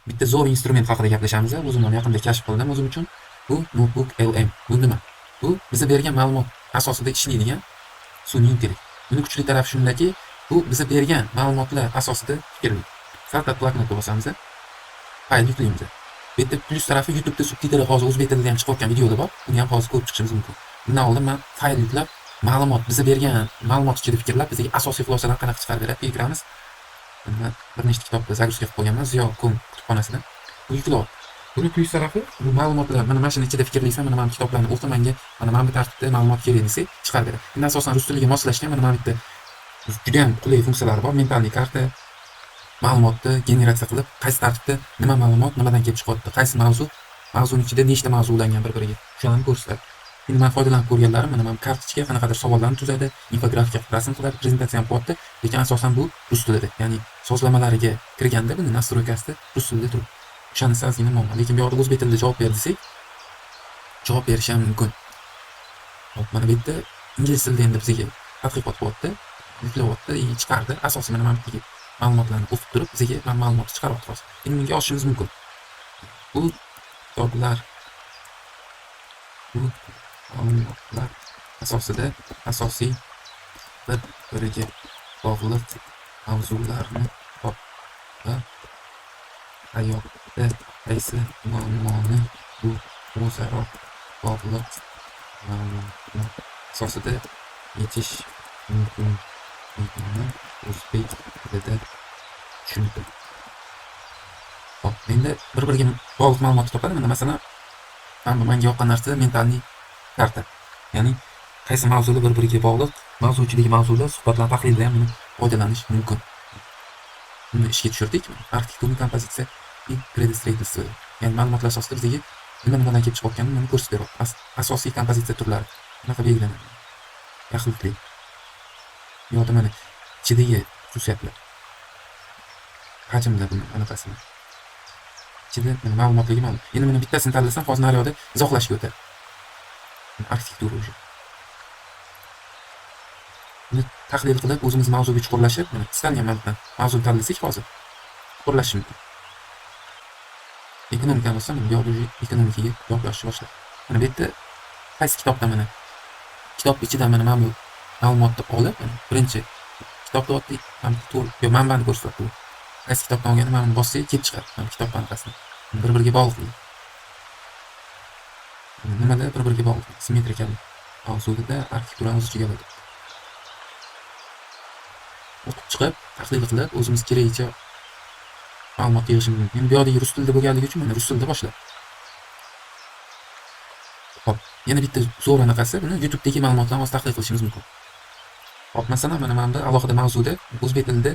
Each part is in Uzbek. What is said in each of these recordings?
bitta zo'r instrument haqida gaplashamiz. O'zim ham yaqinda kashf qildim o'zim uchun. Bu Notebook LM. Bu nima? Bu bizga bergan ma'lumot asosida ishlaydigan sun'iy intellekt. Buni kuchli tarafi shundaki, bu bizga bergan ma'lumotlar asosida fikrlaydi. Faqat bloknotga bosamiz, fayl yuklaymiz. Bu yerda plyus tarafi YouTube'da subtitr hozir o'zbek tilida ham chiqayotgan videoda bor. Buni ham hozir ko'rib chiqishimiz mumkin. Bundan oldin men fayl yuklab, ma'lumot bizga bergan ma'lumot ichida fikrlab, bizga asosiy xulosalar qanaqa chiqarib beradi ekramiz. Men bir nechta kitobda zagruzka qilib qo'yganman Ziyo Kun kutubxonasidan. Bu yuklab. Buni plyus tarafi bu ma'lumotlar mana mana shuni ichida fikrlaysan, mana bu kitoblarni o'qi, menga mana bu tartibda ma'lumot kerak desa chiqarib beradi. Endi asosan rus tiliga moslashgan mana bu yerda juda ham qulay funksiyalari bor. Mentalniy karta ma'lumotni generatsiya qilib, qaysi tartibda nima ma'lumot nimadan kelib chiqyapti, qaysi mavzuning ichida nechta mavzu ulangan bir-biriga. Shuni ko'rsatadi. Endi men foydalanib ko'rganlarim mana bu kartochka qanaqadir savollarni tuzadi, infografika rasm qiladi, prezentatsiya ham qilyapti, lekin asosan bu rus tilida. Ya'ni sozlamalariga kirganda buni nastroykasida rus tilida turibdi. O'shanisi ozgina muammo. Lekin bu yoqda o'zbek tilida javob ber desak, javob berish ham mumkin. Hop, mana bu yerda ingliz tilida endi bizga tadqiqot qilyapti, yuklayapti, chiqardi. Asosiy mana bu yerga ma'lumotlarni o'qib turib, bizga ma'lumot chiqaryapti hozir. Endi bunga osishimiz mumkin. Bu kitoblar ma'lumotlar asosida asosiy bir-biriga bog'liq mavzularni top va hayotda qaysi muammoni bu o'zaro bog'liq ma'lumotlar asosida yechish mumkinligini o'zbek tilida tushuntirdi. Hop, endi bir-biriga bog'liq ma'lumot topadi. Mana masalan, menga yoqqan narsa mentalniy karta. Ya'ni qaysi mavzular bir-biriga bog'liq, mavzu ichidagi mavzular suhbatlar tahlilida ham buni foydalanish mumkin. Buni ishga tushirdik. Arxitekturni kompozitsiya и предстроительство. Ya'ni ma'lumotlar asosida bizga nimadan kelib chiqayotganini ko'rsatib beradi. Asosiy kompozitsiya turlari bunaqa belgilanadi. Yaxlitlik. Yo'da mana ichidagi xususiyatlar. Hajmlar buni anaqasini. Ichida ma'lumotligi ma'lum. Endi buni bittasini tanlasam, hozir naryoqda izohlashga o'tadi. Arxitektura o'sha. Buni tahlil qilib, o'zimiz mavzuga chuqurlashib, mana istalgan mavzuni tanlasak hozir chuqurlashish mumkin. Ekonomika bo'lsa, bu yo'lda ekonomikaga yo'l yo'shib boshladi. Mana bu yerda qaysi kitobdan mana kitob ichidan mana bu ma'lumotni olib, birinchi kitobda oddiy manbani ko'rsatadi. Qaysi kitobdan olganini mana bossak kelib chiqadi. Mana kitob banqasini bir-biriga bog'liq. Nimalar bir-biriga bog'liq? Simmetrikal mavzuda arxitekturani o'z ichiga oladi. O'qib chiqib, tahlil qilib, o'zimiz keraklicha ma'lumot yig'ishimiz mumkin. Men bu yoqda rus tilida bo'lganligi uchun mana rus tilida boshlab. Hop, yana bitta zo'r anaqasi, buni YouTube'dagi ma'lumotlarni o'z tahlil qilishimiz mumkin. Hop, masalan, mana bunda alohida mavzuda o'zbek tilida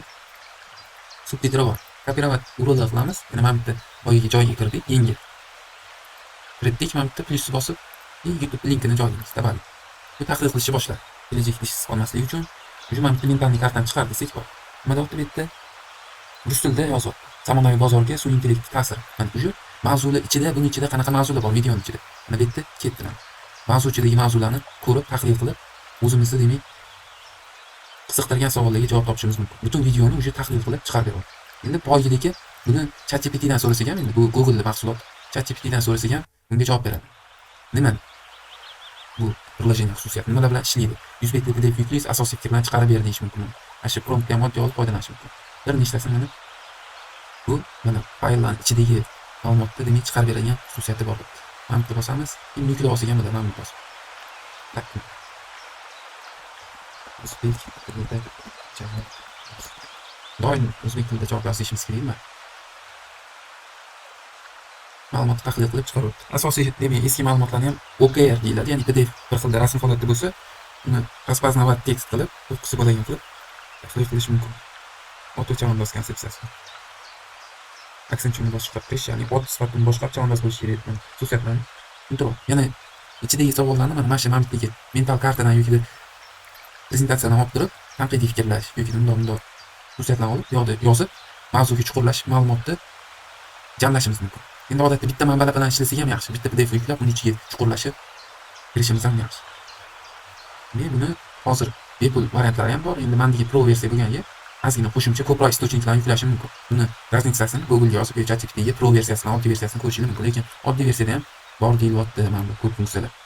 subtitr bor. Kopirovat url qilamiz. Mana bitta boyagi joyga kirdik, yengil. Kiritdik, mana bitta plyusni bosib, YouTube linkini joylaymiz. Tabali. Bu tahlil qilishni boshladi. Kelajakda ishsiz qolmasligi uchun mana bitta mentalniy kartani chiqarib desak bor. Nima deyapti bu yerda? Rus tilida yozyapti. Zamonaviy bozorga sun'iy intellekt ta'siri. Mana shu mavzular ichida, buning ichida qanaqa mavzular bor videoning ichida. Mana bu yerda ketdilar. Mavzu ichidagi mavzularni ko'rib, tahlil qilib, o'zimizni demak qiziqtirgan savollarga javob topishimiz mumkin. Butun videoni o'sha tahlil qilib chiqarib beradi. Endi poygidagi buni ChatGPT dan so'rasak ham, endi bu Google mahsulot ChatGPT dan so'rasak ham bunga javob beradi. Nima? Bu приложение xususiyati nimalar bilan ishlaydi? 100 betli PDF yuklaysiz, asosiy fikrlarni chiqarib ber deyish mumkin. Mana shu prompt ham oddiy olib foydalanish mumkin. Bir nechtasini mana bu mana fayllarning ichidagi ma'lumotni demak chiqarib beradigan xususiyati bor. Mana bitta bosamiz, endi yuklab olsak ham bo'ladi, mana bu bosib. O'zbek tilida javob. Doim o'zbek tilida javob yozishimiz kerakmi? Ma'lumotni tahlil qilib chiqaryapti. Asosiy demak eski ma'lumotlarni ham OKR deyiladi, ya'ni PDF bir xilda rasm holatda bo'lsa, uni распознавать tekst qilib, o'qisi bo'ladigan qilib tahlil qilish mumkin. Auto chavandoz konsepsiyasi. Aksenchini boshqarib qo'yish, ya'ni ot sifatini boshqarib chavandoz bo'lish kerak. Xususiyatlarni tushuntirib, yana ichidagi savollarni mana shu mamlakatdagi mental kartadan yoki prezentatsiyadan olib turib, tanqidiy fikrlash yoki bundoq xususiyatlarni olib, yo'qda yozib, mavzuga chuqurlash, ma'lumotni jamlashimiz mumkin. Endi odatda bitta manbalar bilan ishlasak ham yaxshi, bitta PDF yuklab, uni ichiga chuqurlashib kirishimiz ham yaxshi. Men buni hozir bepul variantlari ham bor. Endi mendagi Pro versiya bo'lganiga ozgina qo'shimcha ko'proq istochniklarni yuklashi mumkin. Buni razницасini Google'ga yozib, ChatGPT'ga Pro versiyasini, oddiy versiyasini ko'rishingiz mumkin. Lekin oddiy versiyada ham bor deyilyapti mana bu ko'p funksiyalar.